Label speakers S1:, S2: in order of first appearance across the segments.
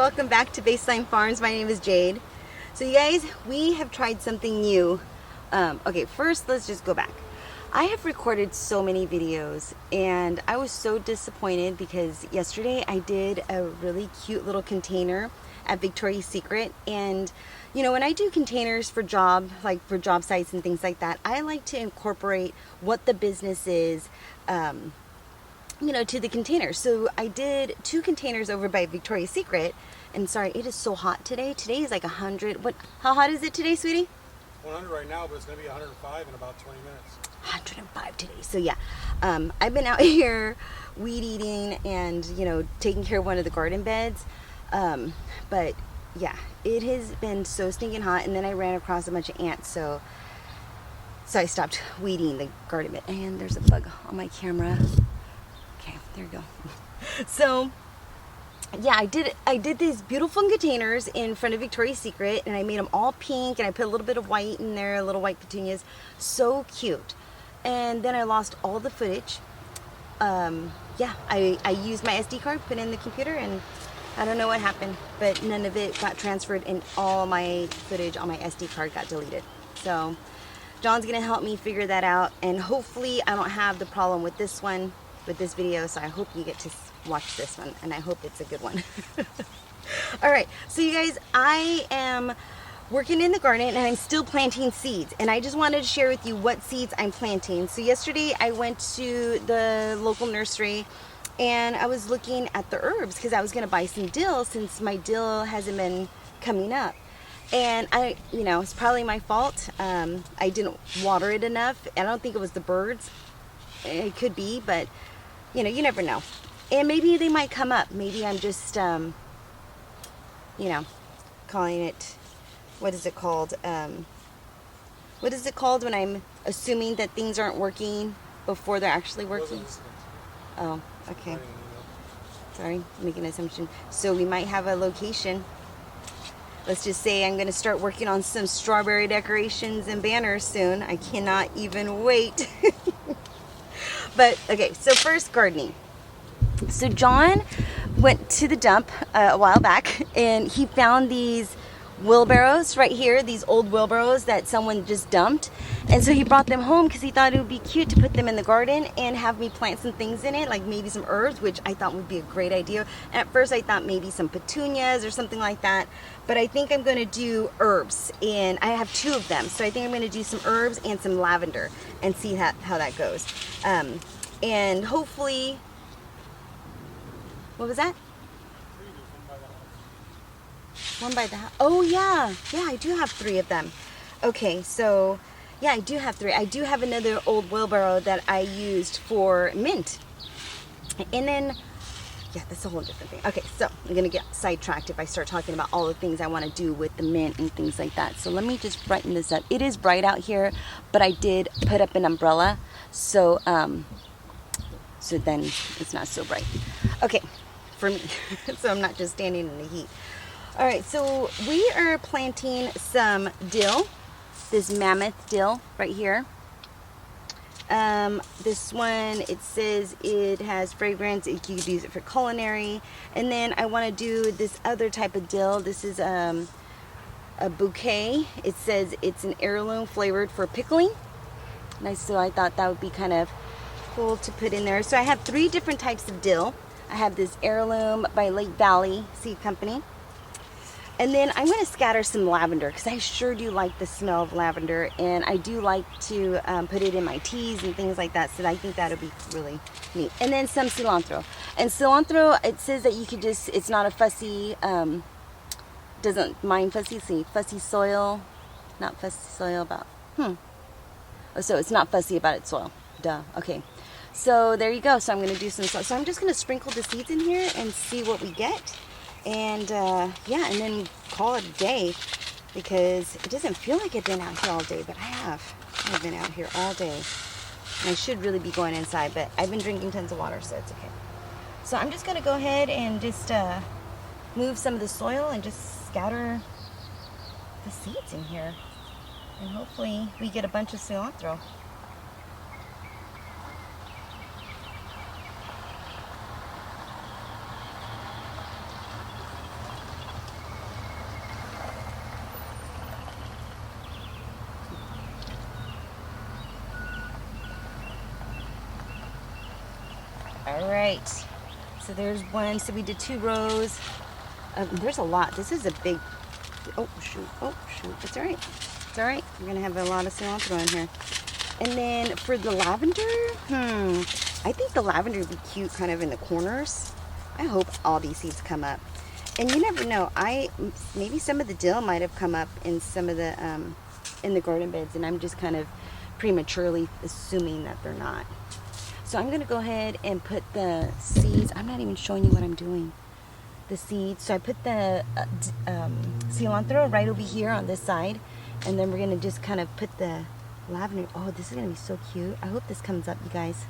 S1: welcome back to Baseline Farms. My name is Jade. So you guys, we have tried something new. Okay, first let's just go back. I have recorded so many videos and I was so disappointed because yesterday I did a really cute little container at Victoria's Secret. And you know, when I do containers for job sites and things like that, I like to incorporate what the business is, you know, to the container. So I did 2 containers over by Victoria's Secret. And sorry, it is so hot today. Today is like 100. How hot is it today, sweetie?
S2: 100 right now, but it's going to be 105 in about 20 minutes.
S1: 105 today. So yeah, I've been out here weed eating and, you know, taking care of one of the garden beds. But yeah, it has been so stinking hot. And then I ran across a bunch of ants. So I stopped weeding the garden bed. And there's a bug on my camera. Okay, there we go. So yeah, I did these beautiful containers in front of Victoria's Secret, and I made them all pink, and I put a little bit of white in there, little white petunias. So cute. And then I lost all the footage. Yeah, I used my SD card, put it in the computer, and I don't know what happened, but none of it got transferred, and all my footage on my SD card got deleted. So John's gonna help me figure that out, and hopefully I don't have the problem with this one, with this video. So I hope you get to watch this one, and I hope it's a good one. All right, so you guys, I am working in the garden and I'm still planting seeds, and I just wanted to share with you what seeds I'm planting. So yesterday I went to the local nursery and I was looking at the herbs because I was going to buy some dill since my dill hasn't been coming up. And you know, it's probably my fault. I didn't water it enough. I don't think it was the birds. It could be, but you know, you never know. And maybe they might come up. Maybe I'm just, you know, calling it, what is it called? What is it called when I'm assuming that things aren't working before they're actually working? Oh, okay. Sorry, making an assumption. So we might have a location. Let's just say I'm going to start working on some strawberry decorations and banners soon. I cannot even wait. But, okay, so first, gardening. So John went to the dump a while back, and he found these wheelbarrows right here, these old wheelbarrows that someone just dumped. And so he brought them home because he thought it would be cute to put them in the garden and have me plant some things in it, like maybe some herbs, which I thought would be a great idea. And at first I thought maybe some petunias or something like that, but I think I'm going to do herbs, and I have 2 of them. So I think I'm going to do some herbs and some lavender and see how that goes. And hopefully, what was that? One by the house. Oh yeah, I do have 3 of them. Okay, so yeah, I do have 3. I do have another old wheelbarrow that I used for mint. And then, yeah, that's a whole different thing. Okay, so I'm gonna get sidetracked if I start talking about all the things I want to do with the mint and things like that. So let me just brighten this up. It is bright out here, but I did put up an umbrella, so so then it's not so bright. Okay, for me, so I'm not just standing in the heat. All right, so we are planting some dill, this mammoth dill right here. This one, it says it has fragrance. You could use it for culinary. And then I want to do this other type of dill. This is a bouquet. It says it's an heirloom flavored for pickling. Nice, so I thought that would be kind of cool to put in there. So I have 3 different types of dill. I have this heirloom by Lake Valley Seed Company. And then I'm going to scatter some lavender because I sure do like the smell of lavender, and I do like to put it in my teas and things like that, so I think that'll be really neat. And then some cilantro. And cilantro, it says that you could just, it's not a fussy, doesn't mind fussy, see, fussy soil, not fussy soil about, Oh, so it's not fussy about its soil. Duh, okay. So there you go. So I'm going to do some, so I'm just going to sprinkle the seeds in here and see what we get. And yeah, and then call it a day, because it doesn't feel like I've been out here all day, but I have. I've been out here all day. And I should really be going inside, but I've been drinking tons of water, so it's okay. So I'm just going to go ahead and just move some of the soil and just scatter the seeds in here. And hopefully we get a bunch of cilantro. All right, so there's one. So we did 2 rows. There's a lot. This is a big, oh shoot, it's all right. It's all right. We're gonna have a lot of cilantro in here. And then for the lavender, I think the lavender would be cute kind of in the corners. I hope all these seeds come up. And you never know, maybe some of the dill might have come up in some of the, in the garden beds, and I'm just kind of prematurely assuming that they're not. So I'm gonna go ahead and put the seeds, I'm not even showing you what I'm doing. The seeds, so I put the cilantro right over here on this side, and then we're gonna just kind of put the lavender. Oh, this is gonna be so cute. I hope this comes up, you guys.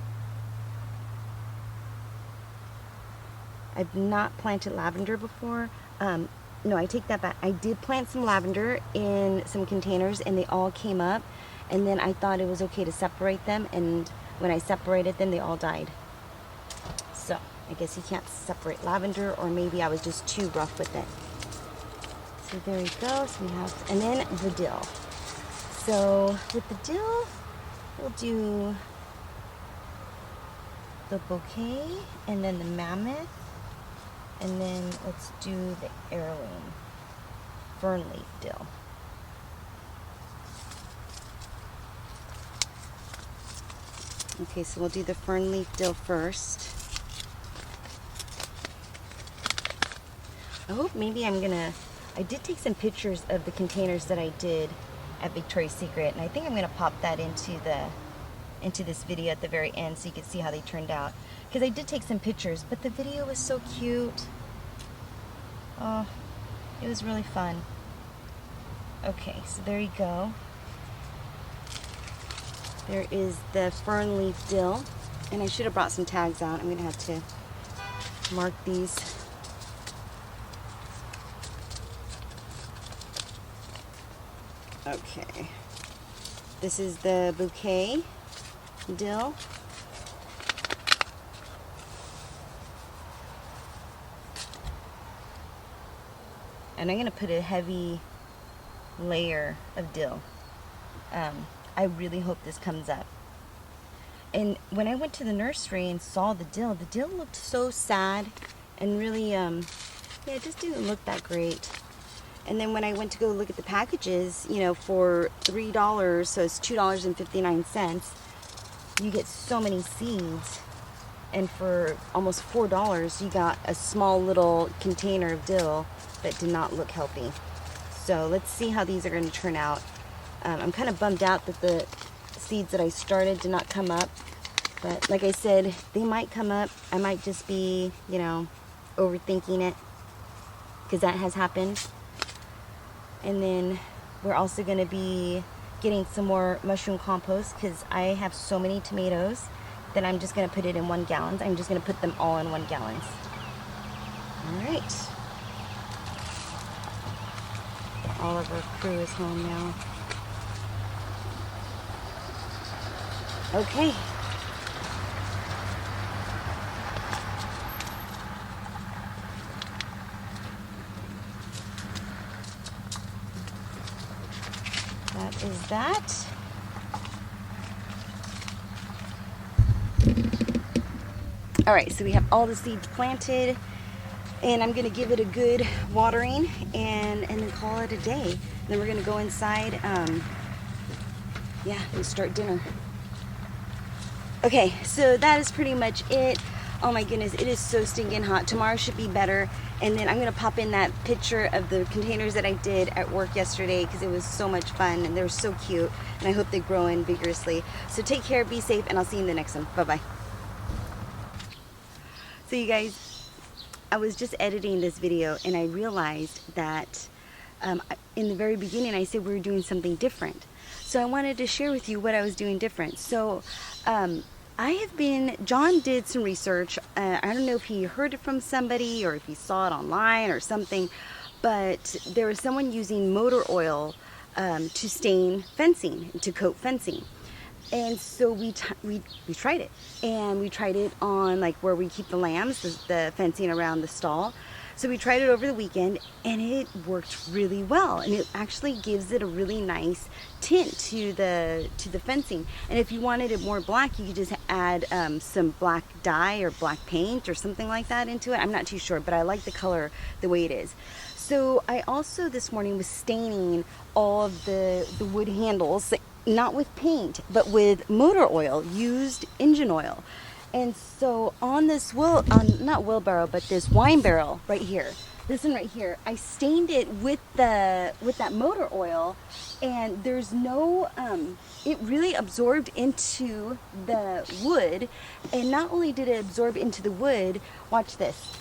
S1: I've not planted lavender before. No, I take that back. I did plant some lavender in some containers and they all came up, and then I thought it was okay to separate them, and when I separated them they all died. So I guess you can't separate lavender, or maybe I was just too rough with it. So there we go. So we have, and then the dill. So with the dill, we'll do the bouquet and then the mammoth, and then let's do the heirloom fern leaf dill. Okay, so we'll do the fern leaf dill first. I hope maybe I did take some pictures of the containers that I did at Victoria's Secret, and I think I'm gonna pop that into this video at the very end so you can see how they turned out. Because I did take some pictures, but the video was so cute. Oh, it was really fun. Okay, so there you go. There is the fern leaf dill, and I should have brought some tags out. I'm gonna have to mark these. Okay, this is the bouquet dill. And I'm going to put a heavy layer of dill. I really hope this comes up. And when I went to the nursery and saw the dill looked so sad and really, yeah, it just didn't look that great. And then when I went to go look at the packages, you know, for $3, so it's $2.59, you get so many seeds. And for almost $4, you got a small little container of dill that did not look healthy. So let's see how these are going to turn out. I'm kind of bummed out that the seeds that I started did not come up. But like I said, they might come up. I might just be, you know, overthinking it, because that has happened. And then we're also going to be getting some more mushroom compost, because I have so many tomatoes that I'm just going to put it in 1 gallon. I'm just going to put them all in 1 gallon. All right. All of our crew is home now. Okay. That is that. All right, so we have all the seeds planted, and I'm gonna give it a good watering and then call it a day. And then we're gonna go inside, yeah, and start dinner. Okay, so that is pretty much it. Oh my goodness, it is so stinking hot. Tomorrow should be better. And then I'm gonna pop in that picture of the containers that I did at work yesterday, because it was so much fun and they were so cute, and I hope they grow in vigorously. So take care, be safe, and I'll see you in the next one. Bye-bye. So you guys, I was just editing this video and I realized that in the very beginning I said we were doing something different. So I wanted to share with you what I was doing different. So John did some research. I don't know if he heard it from somebody or if he saw it online or something, but there was someone using motor oil to stain fencing, to coat fencing. And so we tried it, and we tried it on like where we keep the lambs, the fencing around the stall. So we tried it over the weekend and it worked really well, and it actually gives it a really nice tint to the fencing. And if you wanted it more black, you could just add some black dye or black paint or something like that into it. I'm not too sure, but I like the color the way it is. So I also this morning was staining all of the wood handles, not with paint, but with motor oil, used engine oil. And so on this not wheelbarrow, but this wine barrel right here, this one right here, I stained it with that motor oil, and there's no, it really absorbed into the wood. And not only did it absorb into the wood, watch this.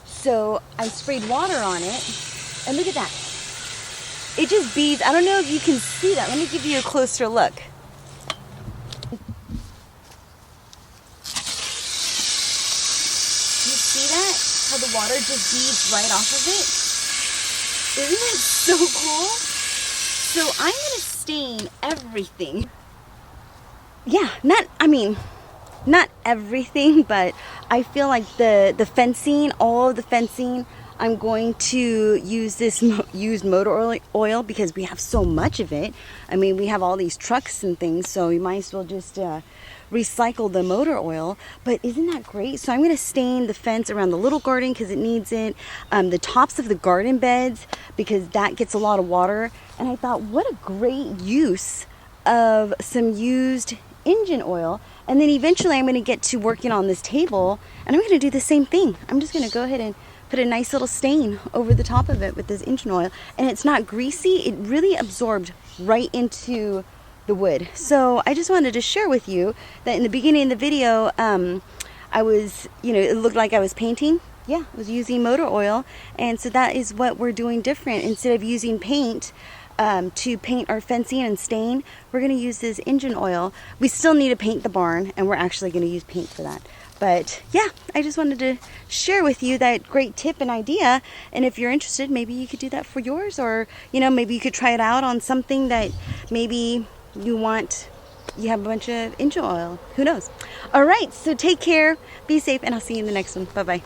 S1: So I sprayed water on it, and look at that. It just beads. I don't know if you can see that. Let me give you a closer look. You see that? How the water just beads right off of it? Isn't it so cool? So I'm going to stain everything. Yeah, not everything, but I feel like the fencing, all of the fencing, I'm going to use this used motor oil because we have so much of it. I mean, we have all these trucks and things, so we might as well just recycle the motor oil. But isn't that great? So I'm going to stain the fence around the little garden because it needs it, the tops of the garden beds because that gets a lot of water. And I thought, what a great use of some used engine oil. And then eventually I'm going to get to working on this table, and I'm going to do the same thing. I'm just going to go ahead and put a nice little stain over the top of it with this engine oil, and it's not greasy. It really absorbed right into the wood. So I just wanted to share with you that in the beginning of the video, I was, it looked like I was painting. Yeah, I was using motor oil, and so that is what we're doing different. Instead of using paint to paint our fencing and stain, we're going to use this engine oil. We still need to paint the barn, and we're actually going to use paint for that. But yeah, I just wanted to share with you that great tip and idea. And if you're interested, maybe you could do that for yours, or maybe you could try it out on something that maybe you have a bunch of engine oil. Who knows? All right, so take care, be safe, and I'll see you in the next one. Bye-bye.